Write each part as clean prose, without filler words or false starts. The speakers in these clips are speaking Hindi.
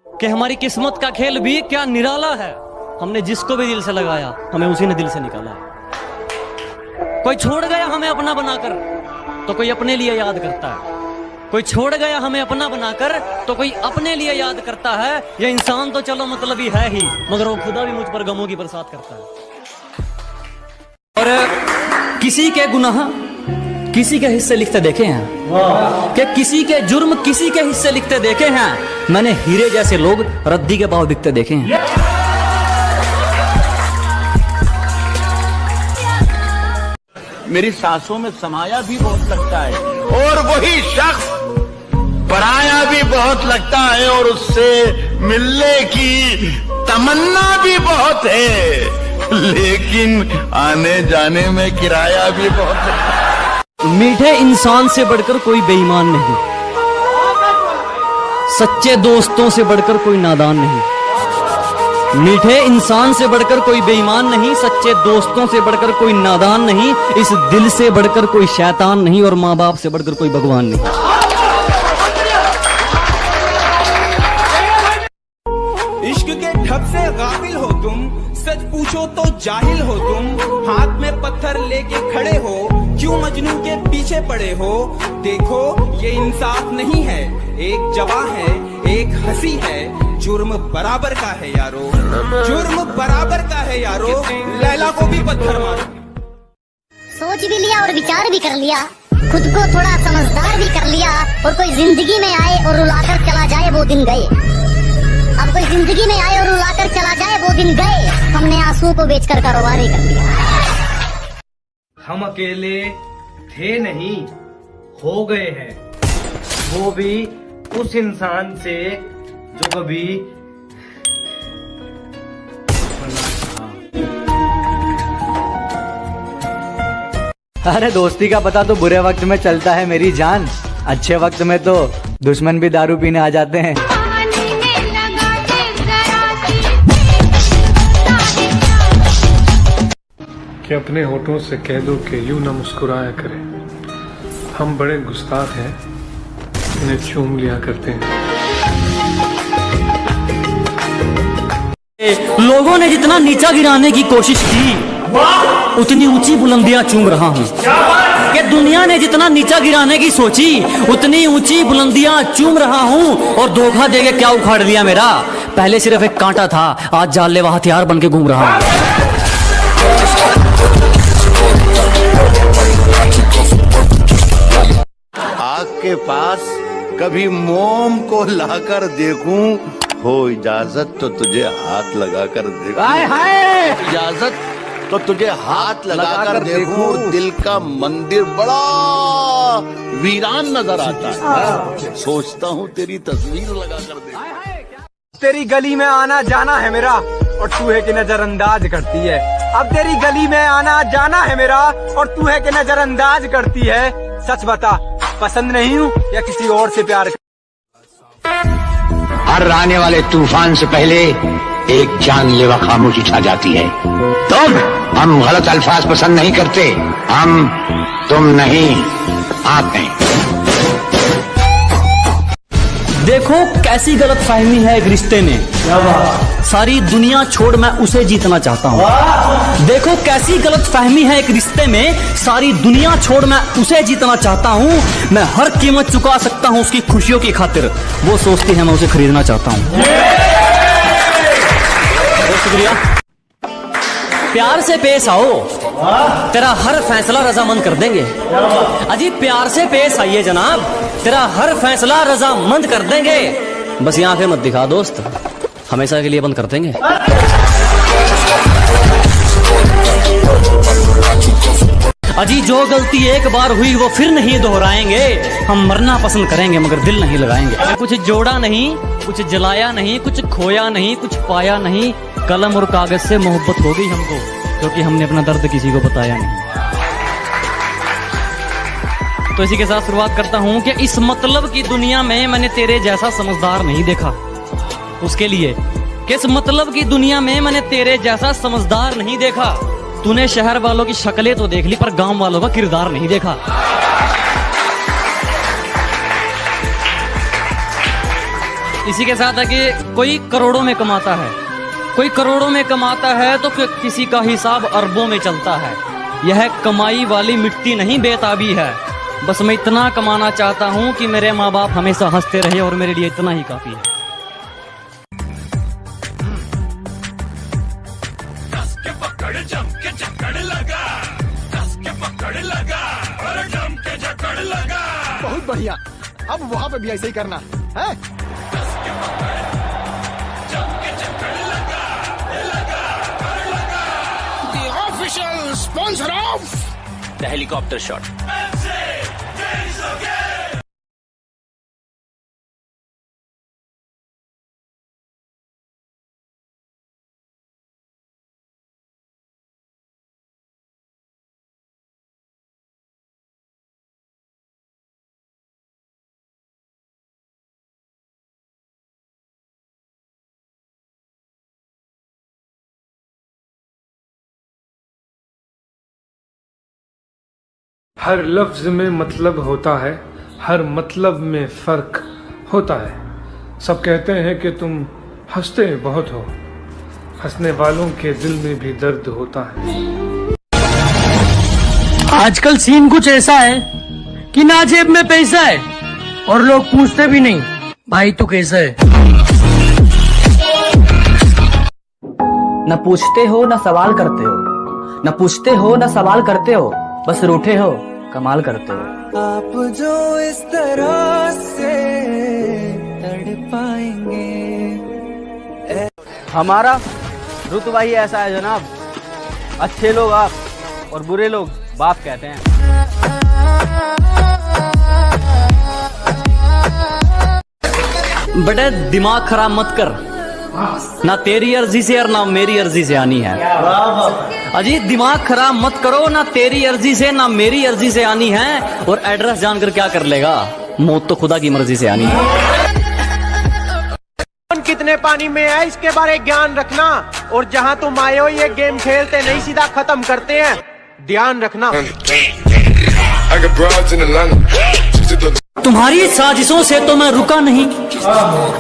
कि हमारी किस्मत का खेल भी क्या निराला है। हमने जिसको भी दिल से लगाया हमें उसी ने दिल से निकाला है। कोई छोड़ गया हमें अपना बनाकर तो कोई अपने लिए याद करता है। कोई छोड़ गया हमें अपना बनाकर तो कोई अपने लिए याद करता है। ये इंसान तो चलो मतलबी है ही, मगर वो खुदा भी मुझ पर गमों की बरसात करता है। और किसी के गुनाह किसी के हिस्से लिखते देखे हैं कि किसी के जुर्म किसी के हिस्से लिखते देखे हैं। मैंने हीरे जैसे लोग रद्दी के भाव बिकते देखे हैं। मेरी सांसों में समाया भी बहुत लगता है और वही शख्स पराया भी बहुत लगता है और उससे मिलने की तमन्ना भी बहुत है, लेकिन आने जाने में किराया भी बहुत है। मीठे इंसान से बढ़कर कोई बेईमान नहीं, सच्चे दोस्तों से बढ़कर कोई नादान नहीं। मीठे इंसान से बढ़कर कोई बेईमान नहीं, सच्चे दोस्तों से बढ़कर कोई नादान नहीं, इस दिल से बढ़कर कोई शैतान नहीं और माँ बाप से बढ़कर कोई भगवान नहीं। इश्क के ठप से गाफिल हो तुम, सच पूछो तो जाहिल हो तुम। हाथ में पत्थर लेके खड़े हो, क्यों मजनू के पीछे पड़े हो। देखो ये इंसाफ नहीं है, एक जवां है एक हंसी है। जुर्म बराबर का है यारो, जुर्म बराबर का है यारो। लैला को भी पत्थर मारो। सोच भी लिया और विचार भी कर लिया, खुद को थोड़ा समझदार भी कर लिया। और कोई जिंदगी में आए और रुलाकर चला जाए वो दिन गए। अब कोई जिंदगी में आए और रुलाकर चला जाए वो दिन गए। हमने आंसुओं को बेचकर कारोबार ही कर लिया। हम अकेले थे नहीं, हो गए हैं, वो भी उस इंसान से जो कभी अरे दोस्ती का पता तो बुरे वक्त में चलता है मेरी जान, अच्छे वक्त में तो दुश्मन भी दारू पीने आ जाते हैं। कि अपने होठों से कह दो कि यूं न मुस्कुराया करें, हम बड़े गुस्ताख हैं, इन्हें चूम लिया करते हैं। लोगों ने जितना नीचा गिराने की कोशिश की उतनी ऊंची बुलंदियां चूम रहा हूँ। कि दुनिया ने जितना नीचा गिराने की सोची उतनी ऊंची बुलंदियां चूम रहा हूँ। और धोखा देके क्या उखाड़ लिया मेरा, पहले सिर्फ एक कांटा था, आज जानलेवा हथियार बन के घूम रहा हूँ। आग के पास कभी मोम को लाकर देखूं, हो इजाजत तो तुझे हाथ लगाकर देखूं। इजाजत तो तुझे हाथ लगाकर देखूं। और दिल का मंदिर बड़ा वीरान नजर आता है, सोचता हूँ तेरी तस्वीर लगाकर देखूं। तेरी गली में आना जाना है मेरा और तू है कि नजरअंदाज करती है। अब तेरी गली में आना जाना है मेरा और तू है कि नजरअंदाज करती है। सच बता, पसंद नहीं हूँ या किसी और से प्यार। हर आने वाले तूफान से पहले एक जानलेवा खामोशी छा जाती है। तुम, हम गलत अल्फाज पसंद नहीं करते, हम तुम नहीं, आप नहीं। देखो कैसी गलत फहमी है एक रिश्ते में, सारी दुनिया छोड़ मैं उसे जीतना चाहता हूँ। देखो कैसी गलत फहमी है एक रिश्ते में, सारी दुनिया छोड़ मैं उसे जीतना चाहता हूँ। मैं हर कीमत चुका सकता हूँ उसकी खुशियों की खातिर, वो सोचती है मैं उसे खरीदना चाहता हूँ। शुक्रिया। प्यार से पेश आओ, तेरा हर फैसला रजामंद कर देंगे। अजी प्यार से पेश आइए जनाब, तेरा हर फैसला रजामंद कर देंगे। बस ये आंखें मत दिखा दोस्त, हमेशा के लिए बंद कर देंगे। अजी जो गलती एक बार हुई वो फिर नहीं दोहराएंगे। हम मरना पसंद करेंगे मगर दिल नहीं लगाएंगे। कुछ जोड़ा नहीं, कुछ जलाया नहीं, कुछ खोया नहीं, कुछ पाया नहीं। कलम और कागज से मोहब्बत हो गई हमको, क्योंकि हमने अपना दर्द किसी को बताया नहीं। तो इसी के साथ शुरुआत करता हूं कि इस मतलब की दुनिया में मैंने तेरे जैसा समझदार नहीं देखा। उसके लिए कि इस मतलब की दुनिया में मैंने तेरे जैसा समझदार नहीं देखा। तूने शहर वालों की शक्लें तो देख ली पर गांव वालों का किरदार नहीं देखा। इसी के साथ है कि कोई करोड़ों में कमाता है, कोई करोड़ों में कमाता है तो किसी का हिसाब अरबों में चलता है। यह कमाई वाली मिट्टी नहीं बेताबी है। बस मैं इतना कमाना चाहता हूँ कि मेरे माँ बाप हमेशा हंसते रहे और मेरे लिए इतना ही काफी है। बहुत बढ़िया, अब वहाँ पे भी ऐसे ही करना है। The official sponsor of The helicopter shot. हर लफ्ज में मतलब होता है, हर मतलब में फर्क होता है। सब कहते हैं कि तुम हंसते बहुत हो, हंसने वालों के दिल में भी दर्द होता है। आजकल सीन कुछ ऐसा है कि ना जेब में पैसा है और लोग पूछते भी नहीं भाई तू कैसा है। न पूछते हो न सवाल करते हो, न पूछते हो न सवाल करते हो, बस रूठे हो कमाल करते हो। आप जो इस तरह से तड़पाएंगे। हमारा रुतबा ही ऐसा है जनाब, अच्छे लोग आप और बुरे लोग बाप कहते हैं। बेटे दिमाग खराब मत कर, ना तेरी अर्जी से और ना मेरी अर्जी से आनी है। अजी दिमाग खराब मत करो, ना तेरी अर्जी से ना मेरी अर्जी से आनी है। और एड्रेस जानकर क्या कर लेगा, मौत तो खुदा की मर्जी से आनी है। कितने पानी में है इसके बारे ज्ञान रखना, और जहाँ तुम आए हो ये गेम खेलते नहीं सीधा खत्म करते हैं, ध्यान रखना। तुम्हारी साजिशों से तो मैं रुका नहीं,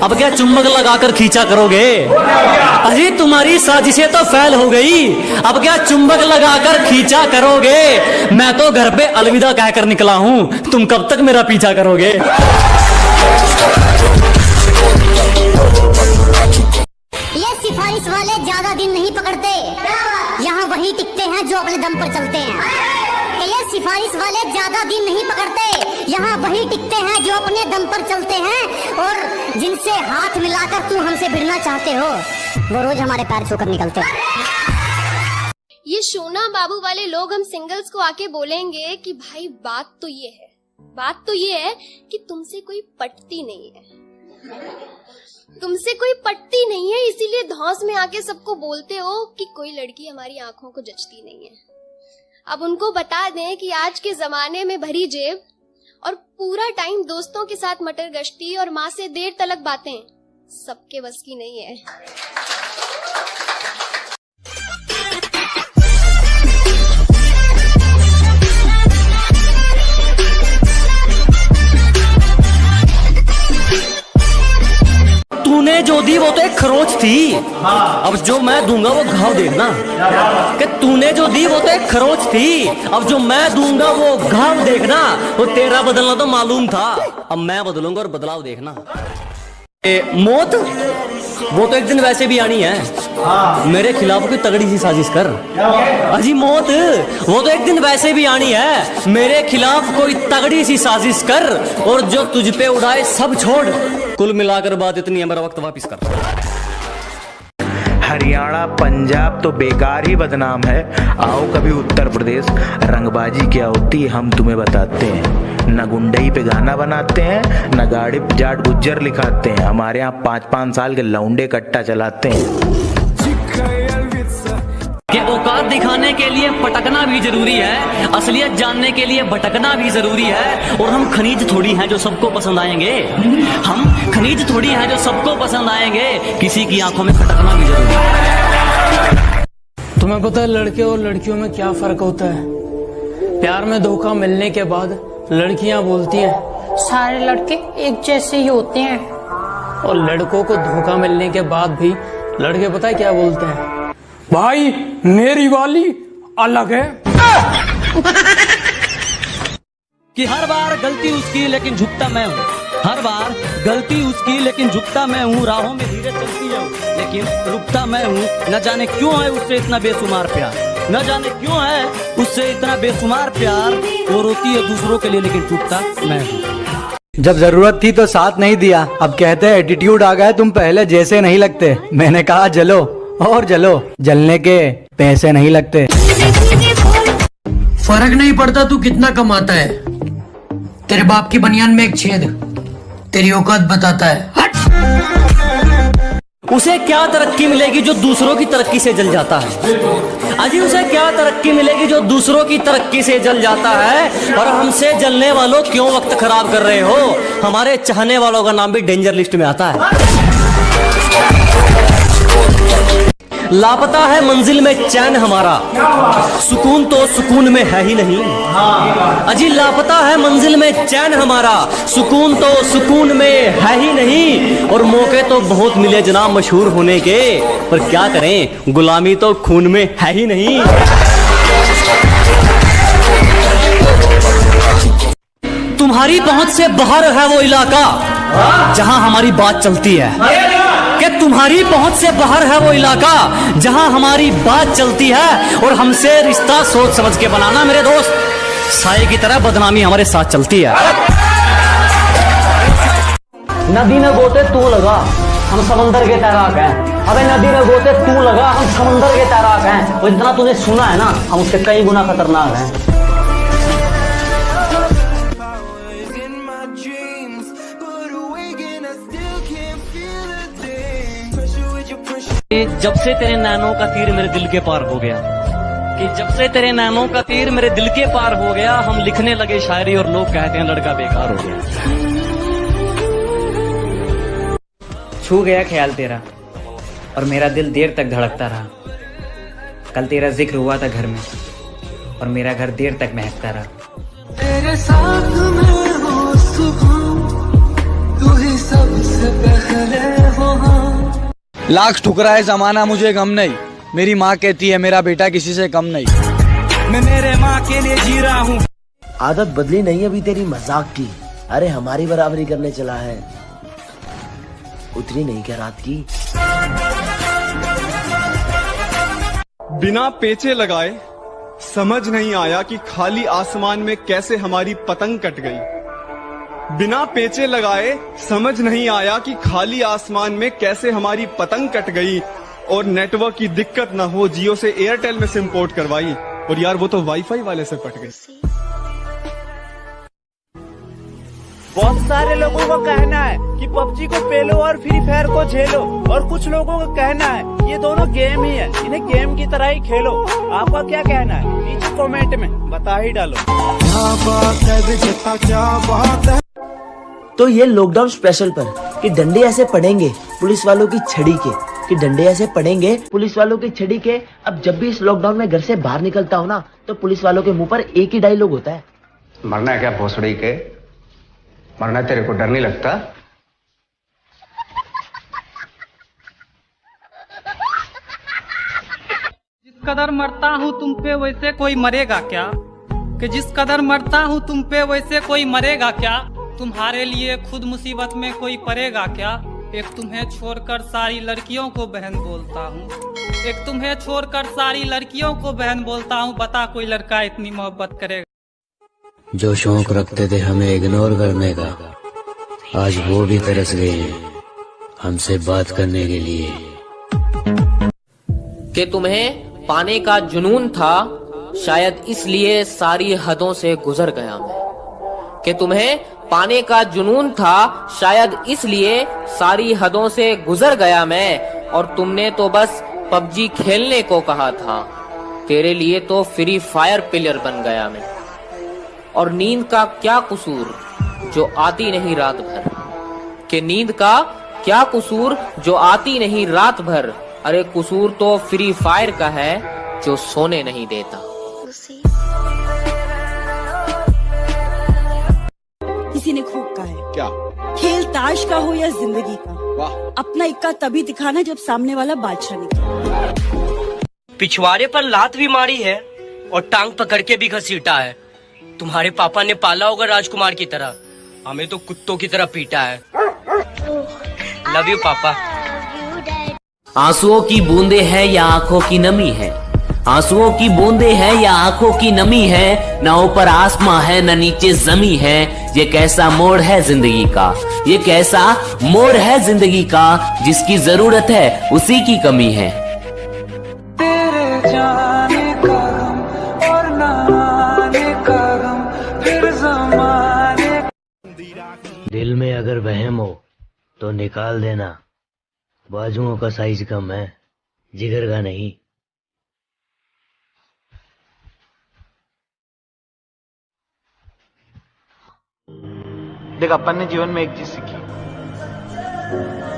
अब क्या चुंबक लगाकर खींचा करोगे। अजी तुम्हारी साजिशें तो फैल हो गई, अब क्या चुंबक लगाकर खींचा करोगे। मैं तो घर पे अलविदा कहकर निकला हूँ, तुम कब तक मेरा पीछा करोगे। ये सिफारिश वाले ज्यादा दिन नहीं पकड़ते, यहाँ वही टिकते हैं जो अपने दम पर चलते हैं। ये सिफारिश वाले ज्यादा दिन नहीं पकड़ते, यहाँ वही टिकते हैं जो अपने दम पर चलते हैं। और जिनसे हाथ मिलाकर तुम हमसे भिड़ना चाहते हो, वो रोज हमारे पैर छूकर निकलते हैं। ये सोना बाबू वाले लोग हम सिंगल्स को आके बोलेंगे कि भाई बात तो ये है कि तुमसे कोई पटती नहीं है, तुमसे कोई पटती नहीं है, इसीलिए धौंस में आके सबको बोलते हो कि कोई लड़की हमारी आंखों को जचती नहीं है। अब उनको बता दें कि आज के जमाने में भरी जेब और पूरा टाइम दोस्तों के साथ मटर गश्ती और माँ से देर तलक बातें सबके बस की नहीं है। तूने जो दी वो तो एक खरोच थी, अब जो मैं दूंगा वो घाव देखना। कि तूने जो दी वो तो एक खरोच थी, अब जो मैं दूंगा वो घाव देखना। वो तेरा बदलना तो मालूम था, अब मैं बदलूंगा और बदलाव देखना। मौत वो तो एक दिन वैसे भी आनी है, मेरे खिलाफ कोई तगड़ी सी साजिश कर। अजी मौत वो तो एक दिन वैसे भी आनी है, मेरे खिलाफ कोई तगड़ी सी साजिश कर। और जो तुझ पे उड़ाए सब छोड़, कुल मिलाकर बात इतनी है, मेरा वक्त वापिस कर। हरियाणा पंजाब तो बेकार ही बदनाम है, आओ कभी उत्तर प्रदेश, रंगबाजी क्या होती है हम तुम्हें बताते हैं। न गुंडई पे गाना बनाते हैं, न गाड़ी पे जाट गुज्जर लिखाते हैं, हमारे यहाँ 5-5 साल के लौंडे कट्टा चलाते हैं। कि औकात दिखाने के लिए पटकना भी जरूरी है, असलियत जानने के लिए भटकना भी जरूरी है। और हम खनीज थोड़ी हैं जो सबको पसंद आएंगे, हम खनीज थोड़ी हैं जो सबको पसंद आएंगे, किसी की आंखों में खटकना भी जरूरी है। तुम्हें पता है लड़के और लड़कियों में क्या फर्क होता है? प्यार में धोखा मिलने के बाद लड़कियां बोलती हैं सारे लड़के एक जैसे ही होते हैं, और लड़कों को धोखा मिलने के बाद भी लड़के पता है क्या बोलते हैं? भाई मेरी वाली अलग है। कि हर बार गलती उसकी लेकिन झुकता मैं हूँ, हर बार गलती उसकी लेकिन झुकता मैं हूँ, राहों में धीरे चलती है लेकिन रुकता मैं हूँ। न जाने क्यों है उससे इतना बेशुमार प्यार, न जाने क्यों है उससे इतना बेशुमार प्यार। वो रोती है दूसरों के लिए लेकिन टूटता मैं हूँ। जब जरूरत थी तो साथ नहीं दिया, अब कहते हैं एटीट्यूड आ गया, तुम पहले जैसे नहीं लगते। मैंने कहा जलो और जलो, जलने के पैसे नहीं लगते। फर्क नहीं पड़ता तू कितना कमाता है, तेरे बाप की बनियान में एक छेद तेरी औकात बताता है। हट! उसे क्या तरक्की मिलेगी जो दूसरों की तरक्की से जल जाता है? अजी उसे क्या तरक्की मिलेगी जो दूसरों की तरक्की से जल जाता है? और हमसे जलने वालों क्यों वक्त खराब कर रहे हो? हमारे चाहने वालों का नाम भी डेंजर लिस्ट में आता है। लापता है मंजिल में चैन हमारा, सुकून तो सुकून में है ही नहीं। अजी लापता है मंजिल में चैन हमारा, सुकून तो सुकून में है ही नहीं। और मौके तो बहुत मिले जनाब मशहूर होने के, पर क्या करें गुलामी तो खून में है ही नहीं। तुम्हारी पहुंच से बाहर है वो इलाका जहां हमारी बात चलती है, कि तुम्हारी पहुंच से बाहर है वो इलाका जहां हमारी बात चलती है। और हमसे रिश्ता सोच समझ के बनाना मेरे दोस्त, साए की तरह बदनामी हमारे साथ चलती है। नदी में गोते तू लगा, हम समंदर के तैराक हैं। अबे नदी में गोते तू लगा, हम समंदर के तैराक हैं। और जितना तूने सुना है ना, हम उससे कई गुना खतरनाक हैं। जब से तेरे नैनों का तीर मेरे दिल के पार हो गया, कि जब से तेरे नैनों का तीर मेरे दिल के पार हो गया, हम लिखने लगे शायरी और लोग कहते हैं लड़का बेकार हो गया। छू गया ख्याल तेरा और मेरा दिल देर तक धड़कता रहा। कल तेरा जिक्र हुआ था घर में और मेरा घर देर तक महकता रहा। तेरे साथ में हो सुकून, तू ही सबसे पहले हो। लाख ठुकराए जमाना मुझे गम नहीं, मेरी माँ कहती है मेरा बेटा किसी से कम नहीं। मैं मेरे माँ के लिए जी रहा हूँ। आदत बदली नहीं अभी तेरी मजाक की, अरे हमारी बराबरी करने चला है, उतनी नहीं क्या रात की। बिना पेचे लगाए समझ नहीं आया कि खाली आसमान में कैसे हमारी पतंग कट गई। बिना पेचे लगाए समझ नहीं आया कि खाली आसमान में कैसे हमारी पतंग कट गई। और नेटवर्क की दिक्कत ना हो, जियो से एयरटेल में सिम पोर्ट करवाई, और यार वो तो वाईफाई वाले से पट गई। बहुत सारे लोगों का कहना है कि पबजी को पेलो और फ्री फायर को झेलो, और कुछ लोगों का कहना है ये दोनों गेम ही है, इन्हें गेम की तरह ही खेलो। आपका क्या कहना है? नीचे कमेंट में बता ही डालो। तो ये लॉकडाउन स्पेशल पर कि डंडे ऐसे पड़ेंगे पुलिस वालों की छड़ी के, कि डंडे ऐसे पड़ेंगे पुलिस वालों की छड़ी के। अब जब भी इस लॉकडाउन में घर से बाहर निकलता हूँ ना, तो पुलिस वालों के मुंह पर एक ही डायलॉग होता है, मरना है क्या भोसड़ी के? मरना तेरे को डर नहीं लगता? जिस कदर मरता हूँ तुम पे वैसे कोई मरेगा क्या? कि जिस कदर मरता हूँ तुम पे वैसे कोई मरेगा क्या? तुम्हारे लिए खुद मुसीबत में कोई पड़ेगा क्या? एक तुम्हें छोड़कर सारी लड़कियों को बहन बोलता हूँ, एक तुम्हें छोड़कर सारी लड़कियों को बहन बोलता हूँ। बता कोई लड़का इतनी मोहब्बत करेगा? जो शौक रखते थे हमें इग्नोर करने का, आज वो भी तरस गए हैं हमसे बात करने के लिए। कि तुम्हें पाने का जुनून था, शायद इसलिए सारी हदों से गुजर गया मैं। कि तुम्हें पाने का जुनून था, शायद इसलिए सारी हदों से गुजर गया मैं। और तुमने तो बस पबजी खेलने को कहा था, तेरे लिए तो फ्री फायर प्लेयर बन गया मैं। और नींद का क्या कसूर जो आती नहीं रात भर? कि नींद का क्या कसूर जो आती नहीं रात भर? अरे कसूर तो फ्री फायर का है जो सोने नहीं देता। किसी ने खूब कहा है, क्या खेल ताश का हो या जिंदगी का, अपना इक्का तभी दिखाना जब सामने वाला बादशाह निकले। पिछवाड़े पर लात भी मारी है और टांग पकड़ के भी घसीटा है। तुम्हारे पापा ने पाला होगा राजकुमार की तरह, हमें तो कुत्तों की तरह पीटा है। लव यू पापा। आंसुओं की बूंदे हैं या आंखों की नमी है, आंसुओं की बूंदे हैं या आंखों की नमी है, न ऊपर आसमां है न नीचे जमी है। ये कैसा मोड़ है जिंदगी का, ये कैसा मोड़ है जिंदगी का, जिसकी जरूरत है उसी की कमी है। तेरे जाने का गम और न आने का गम, फिर ज़माने। दिल में अगर वहम हो तो निकाल देना, बाजुओं का साइज कम है, जिगर का नहीं। देख, अपन ने जीवन में एक चीज सीखी,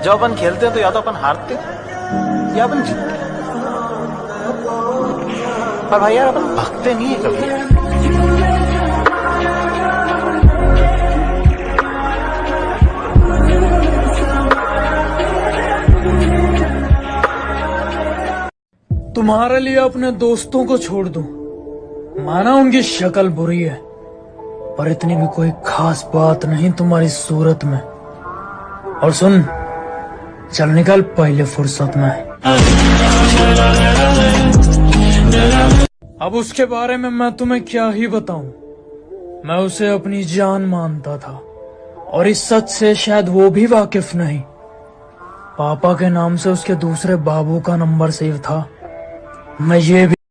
जब अपन खेलते हैं तो या तो अपन हारते या अपन जीतते हैं, पर भाई यार अपन भागते नहीं है कभी। तुम्हारे लिए अपने दोस्तों को छोड़ दूं, माना उनकी शक्ल बुरी है, पर इतनी भी कोई खास बात नहीं तुम्हारी सूरत में। और सुन, चल निकल पहले फुर्सत में। अब उसके बारे में मैं तुम्हें क्या ही बताऊं, मैं उसे अपनी जान मानता था और इस सच से शायद वो भी वाकिफ नहीं। पापा के नाम से उसके दूसरे बाबू का नंबर सेव था। मैं ये भी